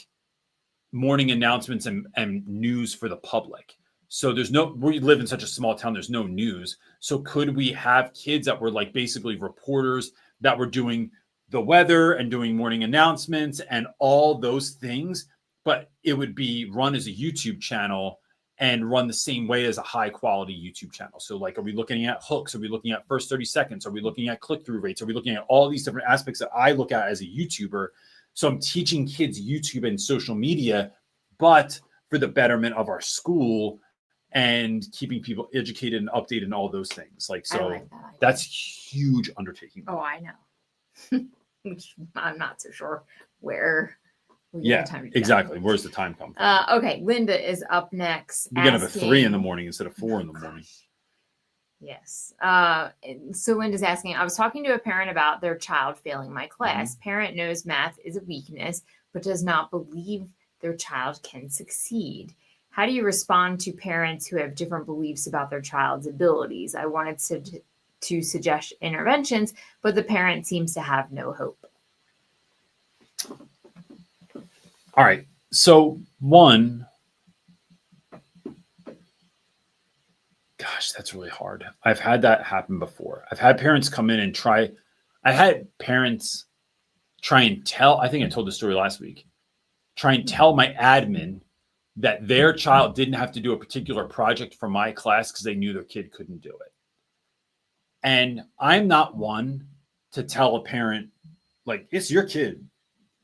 morning announcements and news for the public. So we live in such a small town, there's no news. So could we have kids that were like basically reporters that were doing the weather and doing morning announcements and all those things, but it would be run as a YouTube channel and run the same way as a high quality YouTube channel. So like, are we looking at hooks? Are we looking at first 30 seconds? Are we looking at click-through rates? Are we looking at all these different aspects that I look at as a YouTuber? So I'm teaching kids YouTube and social media, but for the betterment of our school and keeping people educated and updated and all those things. Like, so that's huge undertaking. Oh, I know. I'm not so sure where. Yeah, exactly. Where's the time come from? Okay, Linda is up next. We're gonna have a 3 in the morning instead of 4 in the morning. Yes. So Linda's asking, I was talking to a parent about their child failing my class. Parent knows math is a weakness, but does not believe their child can succeed. How do you respond to parents who have different beliefs about their child's abilities? I wanted to suggest interventions, but the parent seems to have no hope. All right. So one, gosh, that's really hard. I've had that happen before. I've had parents come in and I had parents try and tell, I think I told the story last week, try and tell my admin that their child didn't have to do a particular project for my class because they knew their kid couldn't do it. And I'm not one to tell a parent, like, it's your kid,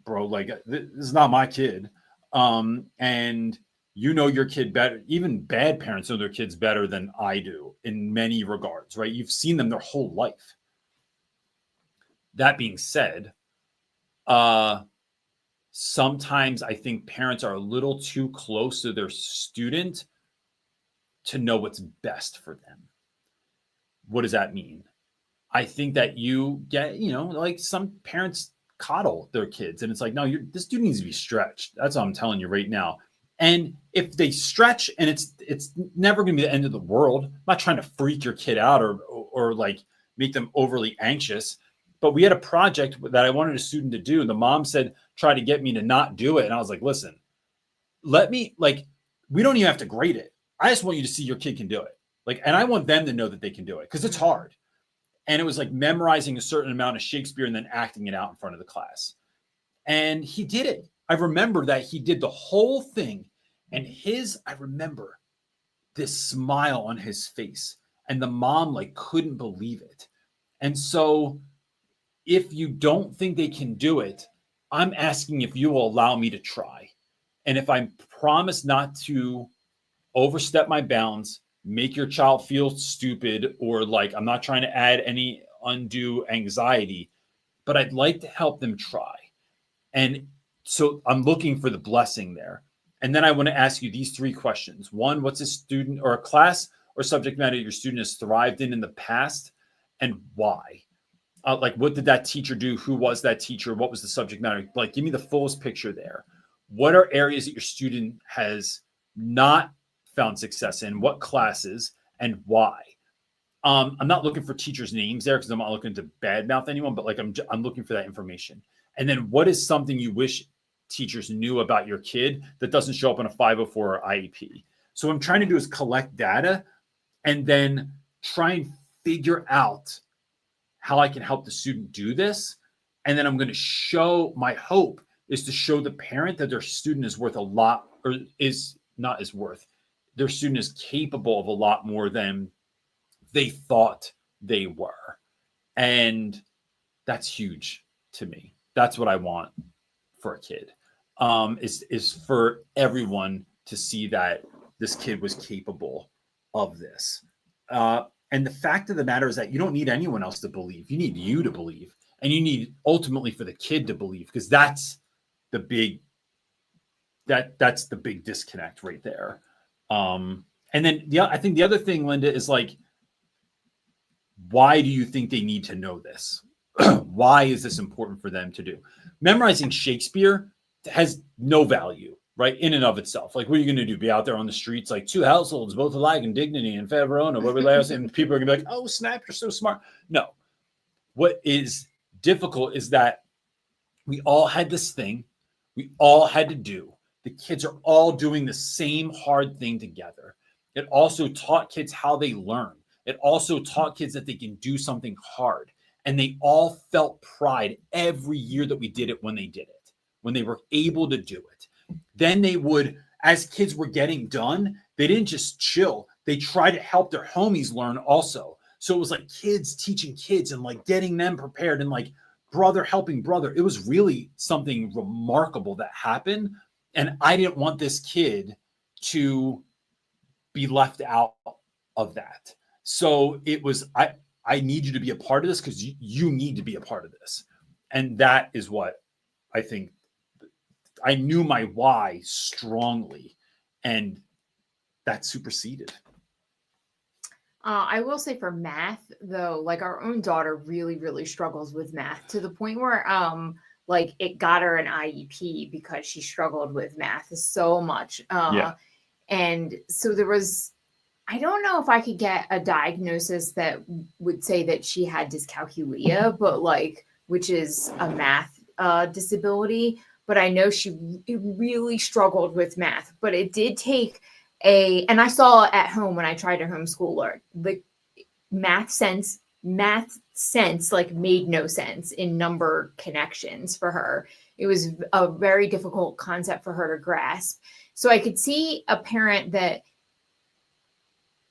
bro. Like, this is not my kid. And you know your kid better. Even bad parents know their kids better than I do in many regards, right? You've seen them their whole life. That being said, sometimes I think parents are a little too close to their student to know what's best for them. What does that mean? I think that you get, like some parents coddle their kids and it's like, no, this dude needs to be stretched. That's what I'm telling you right now. And if they stretch and it's never going to be the end of the world. I'm not trying to freak your kid out or like make them overly anxious. But we had a project that I wanted a student to do. And the mom said, try to get me to not do it. And I was like, listen, we don't even have to grade it. I just want you to see your kid can do it. Like, and I want them to know that they can do it because it's hard. And it was like memorizing a certain amount of Shakespeare and then acting it out in front of the class. And he did it. I remember that he did the whole thing. And I remember this smile on his face. And the mom couldn't believe it. And so if you don't think they can do it, I'm asking if you will allow me to try. And if I promise not to overstep my bounds, make your child feel stupid, or I'm not trying to add any undue anxiety, but I'd like to help them try. And so I'm looking for the blessing there. And then I want to ask you these 3 questions. 1, what's a student or a class or subject matter your student has thrived in the past, and why? What did that teacher do? Who was that teacher? What was the subject matter? Give me the fullest picture there. What are areas that your student has not found success in? What classes and why? I'm not looking for teachers' names there because I'm not looking to badmouth anyone, but I'm looking for that information. And then what is something you wish teachers knew about your kid that doesn't show up on a 504 or IEP? So what I'm trying to do is collect data and then try and figure out how I can help the student do this. And then I'm going to show, my hope is to show the parent that their student is worth a lot, or is not as worth. Their student is capable of a lot more than they thought they were. And that's huge to me. That's what I want for a kid, is for everyone to see that this kid was capable of this. And the fact of the matter is that you don't need anyone else to believe. You need you to believe. And you need ultimately for the kid to believe, because that's the big disconnect right there. And then I think the other thing, Linda, is why do you think they need to know this? Why is this important for them to do? Memorizing Shakespeare has no value, right, in and of itself. What are you going to do? Be out there on the streets 2 households, both alike in dignity and fair Verona, what we last, and people are going to be like, oh, snap, you're so smart. No. What is difficult is that we all had this thing we all had to do. The kids are all doing the same hard thing together. It also taught kids how they learn. It also taught kids that they can do something hard. And they all felt pride every year that we did it when they did it, when they were able to do it. Then they would, as kids were getting done, they didn't just chill. They tried to help their homies learn also. So it was like kids teaching kids and like getting them prepared and like brother helping brother. It was really something remarkable that happened. And I didn't want this kid to be left out of that. So it was, I need you to be a part of this because you need to be a part of this. And that is what I think. I knew my why strongly, and that superseded. I will say for math, though, like our own daughter really, really struggles with math to the point where like it got her an IEP because she struggled with math so much. And so there was, I don't know if I could get a diagnosis that would say that she had dyscalculia, but like, which is a math disability. But I know she really struggled with math, but it did take and I saw at home when I tried to homeschool her, the math sense like made no sense in number connections for her. It was a very difficult concept for her to grasp. So I could see a parent that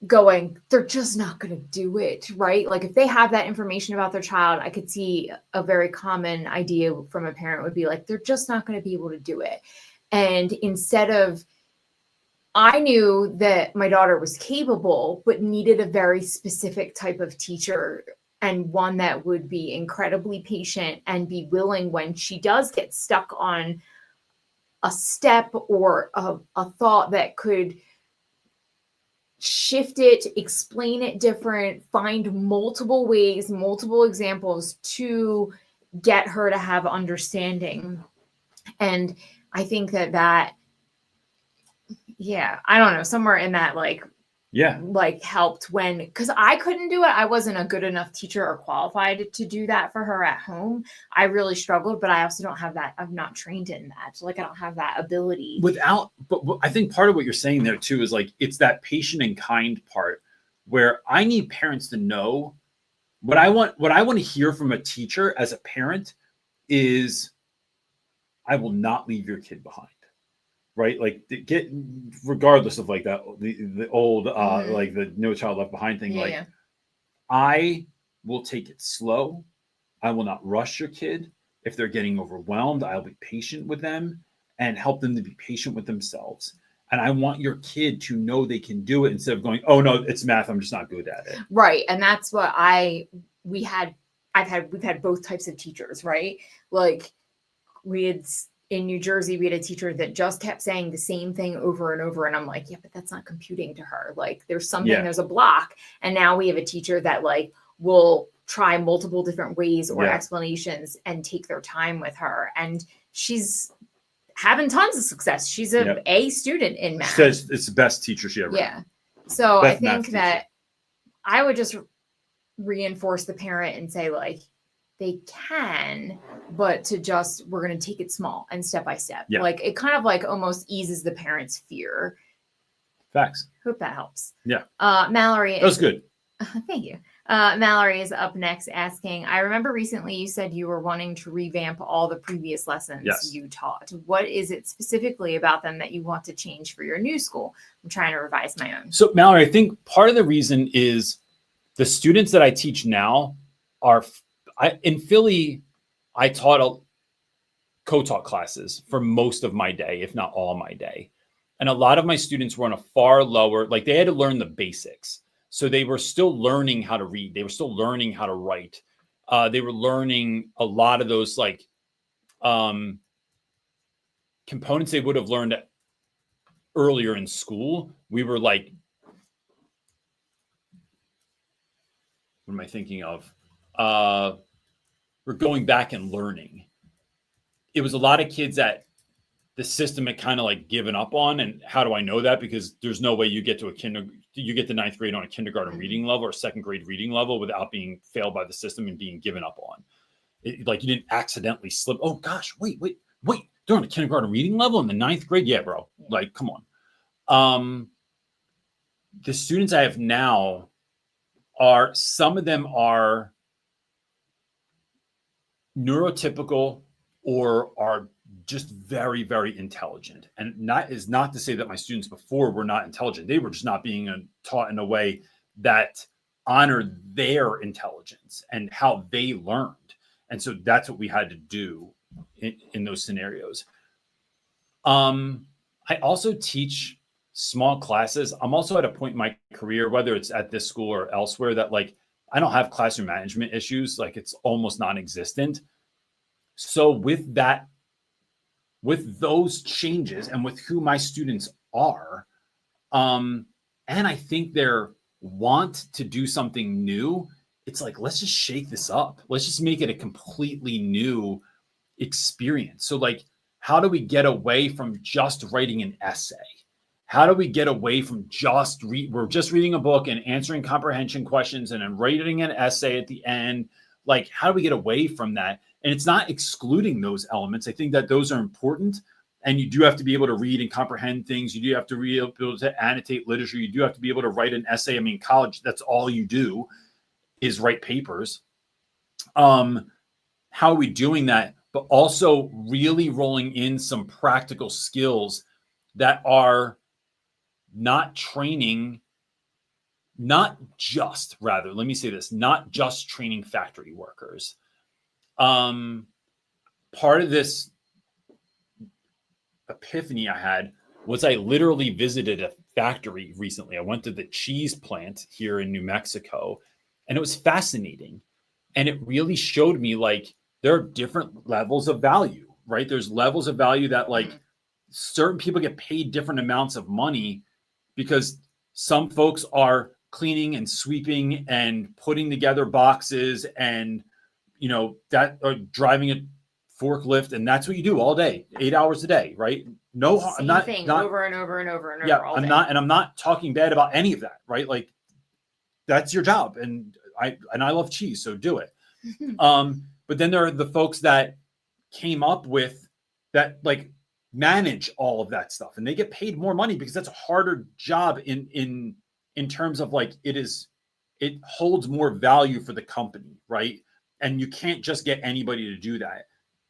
going, they're just not going to do it, right? Like if they have that information about their child, I could see a very common idea from a parent would be like, they're just not going to be able to do it. And instead of, I knew that my daughter was capable, but needed a very specific type of teacher and one that would be incredibly patient and be willing when she does get stuck on a step or a thought that could shift it, explain it different, find multiple ways, multiple examples to get her to have understanding. And I think that yeah, I don't know, somewhere in that like helped when, because I couldn't do it. I wasn't a good enough teacher or qualified to do that for her at home. I really struggled, but I also don't have that. I'm not trained in that. So like I don't have that ability. But I think part of what you're saying there too is like, it's that patient and kind part where I need parents to know what I want to hear from a teacher as a parent is I will not leave your kid behind. Right, like get regardless of like that the old like the No Child Left Behind thing. I will take it slow. I will not rush your kid. If they're getting overwhelmed, I'll be patient with them and help them to be patient with themselves. And I want your kid to know they can do it instead of going, oh no, it's math, I'm just not good at it. Right, and that's what we've had both types of teachers, right? Like in New Jersey, we had a teacher that just kept saying the same thing over and over. And I'm like, yeah, but that's not computing to her. Like there's something, there's a block. And now we have a teacher that like will try multiple different ways or explanations and take their time with her. And she's having tons of success. She's A student in math. She says it's the best teacher she ever had. So I think that I would just reinforce the parent and say like, they can, but we're going to take it small and step by step. Like it kind of like almost eases the parent's fear. Facts. Hope that helps. Yeah. Mallory. That was good. Thank you. Mallory is up next asking, I remember recently you said you were wanting to revamp all the previous lessons you taught. What is it specifically about them that you want to change for your new school? I'm trying to revise my own. So Mallory, I think part of the reason is the students that I teach now are in Philly, I taught co-taught classes for most of my day, if not all my day. And a lot of my students were on a far lower, like they had to learn the basics. So they were still learning how to read. They were still learning how to write. They were learning a lot of those like components they would have learned earlier in school. We were like, what am I thinking of? We're going back and learning. It was a lot of kids that the system had kind of like given up on. And how do I know that? Because there's no way you get to you get to ninth grade on a kindergarten reading level or second grade reading level without being failed by the system and being given up on. Like you didn't accidentally slip. Oh gosh, wait. They're on a kindergarten reading level in the ninth grade. Yeah, bro. Like, come on. the students I have now some of them are neurotypical or are just very, very intelligent. And that is not to say that my students before were not intelligent. They were just not being taught in a way that honored their intelligence and how they learned. And so that's what we had to do in those scenarios. I also teach small classes. I'm also at a point in my career, whether it's at this school or elsewhere, that like I don't have classroom management issues. Like it's almost non-existent. So with that, with those changes and with who my students are, and I think they're want to do something new, it's like, let's just shake this up. Let's just make it a completely new experience. So like, how do we get away from just writing an essay? How do we get away from we're just reading a book and answering comprehension questions and then writing an essay at the end? Like, how do we get away from that? And it's not excluding those elements. I think that those are important. And you do have to be able to read and comprehend things. You do have to be able to annotate literature. You do have to be able to write an essay. I mean, college, that's all you do is write papers. How are we doing that? But also really rolling in some practical skills that are not training, not just training factory workers. Part of this epiphany I had was I literally visited a factory recently. I went to the cheese plant here in New Mexico, and it was fascinating. And it really showed me like there are different levels of value, right? There's levels of value that like certain people get paid different amounts of money because some folks are cleaning and sweeping and putting together boxes and, you know, that are driving a forklift, and that's what you do all day, 8 hours a day, right? No, Same I'm not thing not, over and over and over and over. Yeah, all I'm day. I'm not talking bad about any of that, right? Like that's your job, and I love cheese, so do it. But then there are the folks that came up with that, like manage all of that stuff, and they get paid more money because that's a harder job in terms of like it holds more value for the company, right? And you can't just get anybody to do that.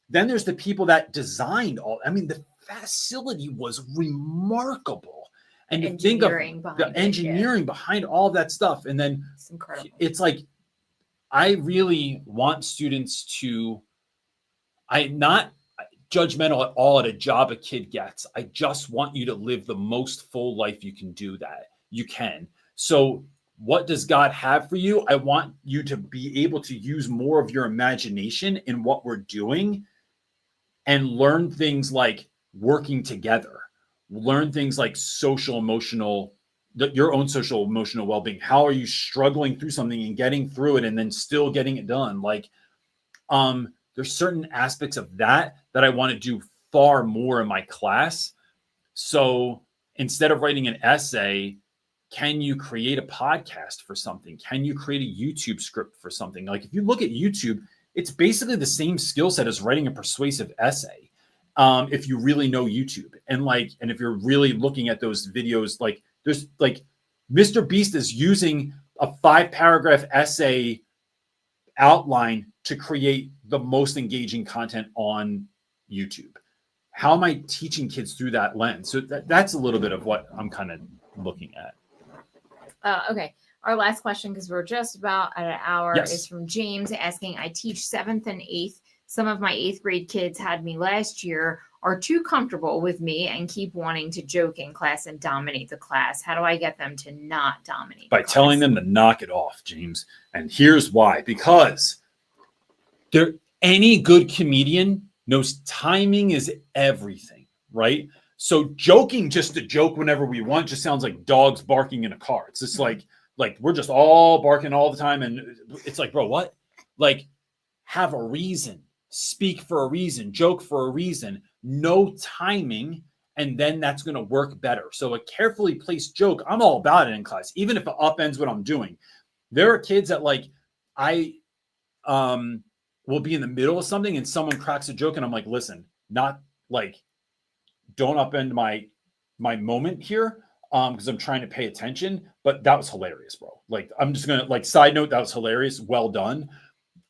Then there's the people that designed the facility was remarkable. And to think of the engineering behind all of that stuff. And then it's like, I really want students to, I'm not judgmental at all at a job a kid gets. I just want you to live the most full life you can do that. You can. So what does God have for you? I want you to be able to use more of your imagination in what we're doing and learn things like working together, learn things like your own social emotional well-being. How are you struggling through something and getting through it and then still getting it done? Like, there's certain aspects of that I want to do far more in my class. So instead of writing an essay, can you create a podcast for something? Can you create a YouTube script for something? Like if you look at YouTube, it's basically the same skill set as writing a persuasive essay. If you really know YouTube and if you're really looking at those videos, like there's like Mr. Beast is using a 5-paragraph essay outline to create the most engaging content on YouTube. How am I teaching kids through that lens? So that's a little bit of what I'm kind of looking at. Okay. Our last question, because we're just about at an hour, is from James asking, I teach 7th and 8th. Some of my 8th grade kids had me last year, are too comfortable with me and keep wanting to joke in class and dominate the class. How do I get them to not dominate? By telling them to knock it off, James. And here's why. Because any good comedian knows timing is everything, right? So joking just to joke whenever we want just sounds like dogs barking in a car. It's just like we're just all barking all the time. And it's like, bro, what? Like, have a reason, speak for a reason, joke for a reason, no timing, and then that's going to work better. So a carefully placed joke, I'm all about it in class, even if it upends what I'm doing. There are kids that I will be in the middle of something and someone cracks a joke and I'm like, listen, not like, don't upend my moment here. because I'm trying to pay attention. But that was hilarious, bro. Like, I'm just gonna, like, side note, that was hilarious. Well done.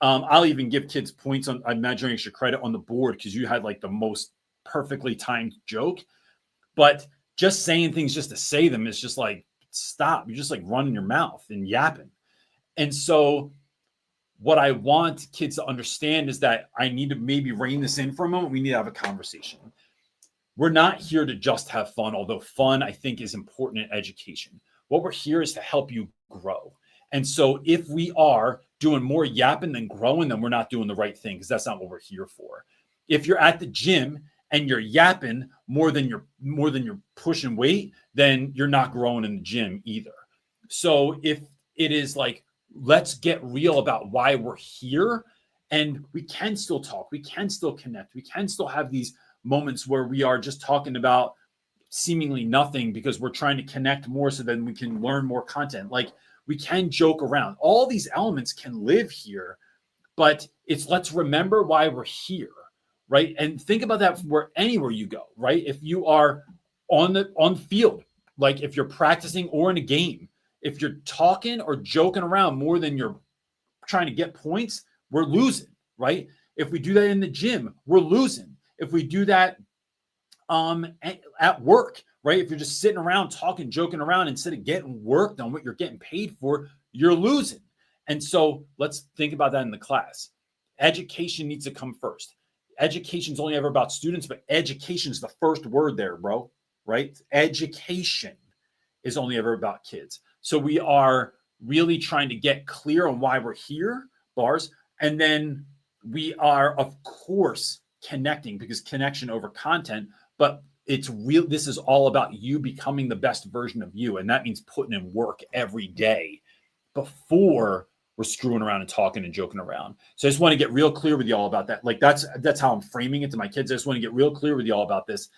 I'll even give kids points on, I'm measuring extra credit on the board because you had like the most perfectly timed joke. But just saying things just to say them is just like, stop. You're just like running your mouth and yapping. And so what I want kids to understand is that I need to maybe rein this in for a moment. We need to have a conversation. We're not here to just have fun, although fun, I think, is important in education. What we're here is to help you grow. And so if we are doing more yapping than growing, then we're not doing the right thing, because that's not what we're here for. If you're at the gym and you're yapping more than you're pushing weight, then you're not growing in the gym either. So if it is like, let's get real about why we're here, and we can still talk, we can still connect, we can still have these moments where we are just talking about seemingly nothing because we're trying to connect more so then we can learn more content. Like, we can joke around. All these elements can live here, but it's, let's remember why we're here, right? And think about that where anywhere you go, right? If you are on the field, like if you're practicing or in a game, if you're talking or joking around more than you're trying to get points, we're losing, right? If we do that in the gym, we're losing. If we do that at work, right? If you're just sitting around talking, joking around instead of getting work done, what you're getting paid for, you're losing. And so let's think about that in the class. Education needs to come first. Education is only ever about students, but education is the first word there, bro, right? Education is only ever about kids. So we are really trying to get clear on why we're here, bars. And then we are, of course, connecting, because connection over content, but it's real. This is all about you becoming the best version of you. And that means putting in work every day before we're screwing around and talking and joking around. So I just want to get real clear with y'all about that. Like, that's how I'm framing it to my kids. I just want to get real clear with y'all about this.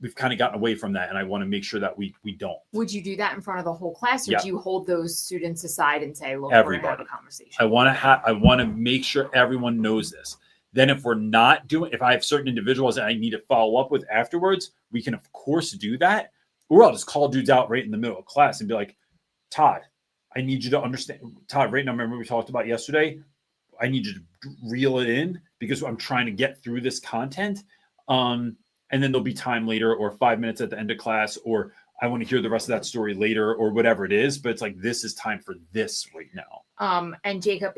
We've kind of gotten away from that, and I want to make sure that we don't. Would you do that in front of the whole class, or do you hold those students aside and say, look, everybody, we're going to have a conversation? I want to make sure everyone knows this. Then if we're not doing, if I have certain individuals that I need to follow up with afterwards, we can of course do that. Or I'll just call dudes out right in the middle of class and be like, Todd, I need you to understand. Todd, right now, remember we talked about yesterday? I need you to reel it in because I'm trying to get through this content. And then there'll be time later, or 5 minutes at the end of class, or I want to hear the rest of that story later, or whatever it is. But it's like, this is time for this right now. And Jacob,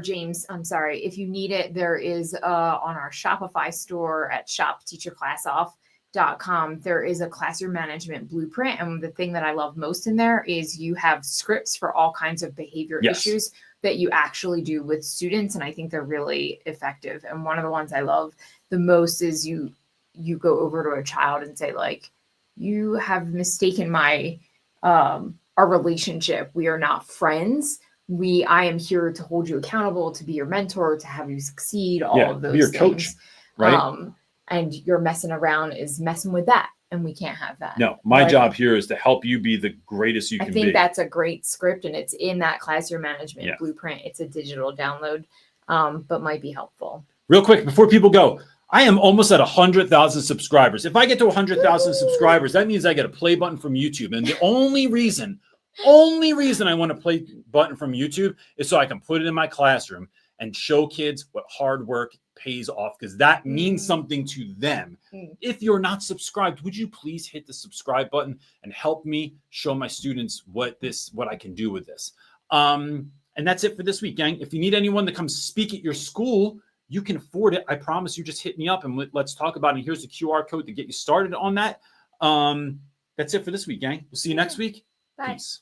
James, I'm sorry, if you need it, there is on our Shopify store at shopteacherclassoff.com, there is a classroom management blueprint. And the thing that I love most in there is you have scripts for all kinds of behavior issues that you actually do with students. And I think they're really effective. And one of the ones I love the most is you go over to a child and say, like, you have mistaken my our relationship. We are not friends. I am here to hold you accountable, to be your mentor, to have you succeed, all of those be your things. Coach, right? And your messing around is messing with that. And we can't have that. No, my job here is to help you be the greatest you can be. I think that's a great script, and it's in that classroom management blueprint. It's a digital download, but might be helpful. Real quick, before people go, I am almost at 100,000 subscribers. If I get to 100,000 subscribers, that means I get a play button from YouTube. And the only reason I want a play button from YouTube is so I can put it in my classroom and show kids what hard work pays off, because that means something to them. If you're not subscribed, would you please hit the subscribe button and help me show my students what I can do with this. And that's it for this week, gang. If you need anyone to come speak at your school, you can afford it. I promise you, just hit me up and let's talk about it. And here's the QR code to get you started on that. That's it for this week, gang. We'll see you next week. Bye. Peace.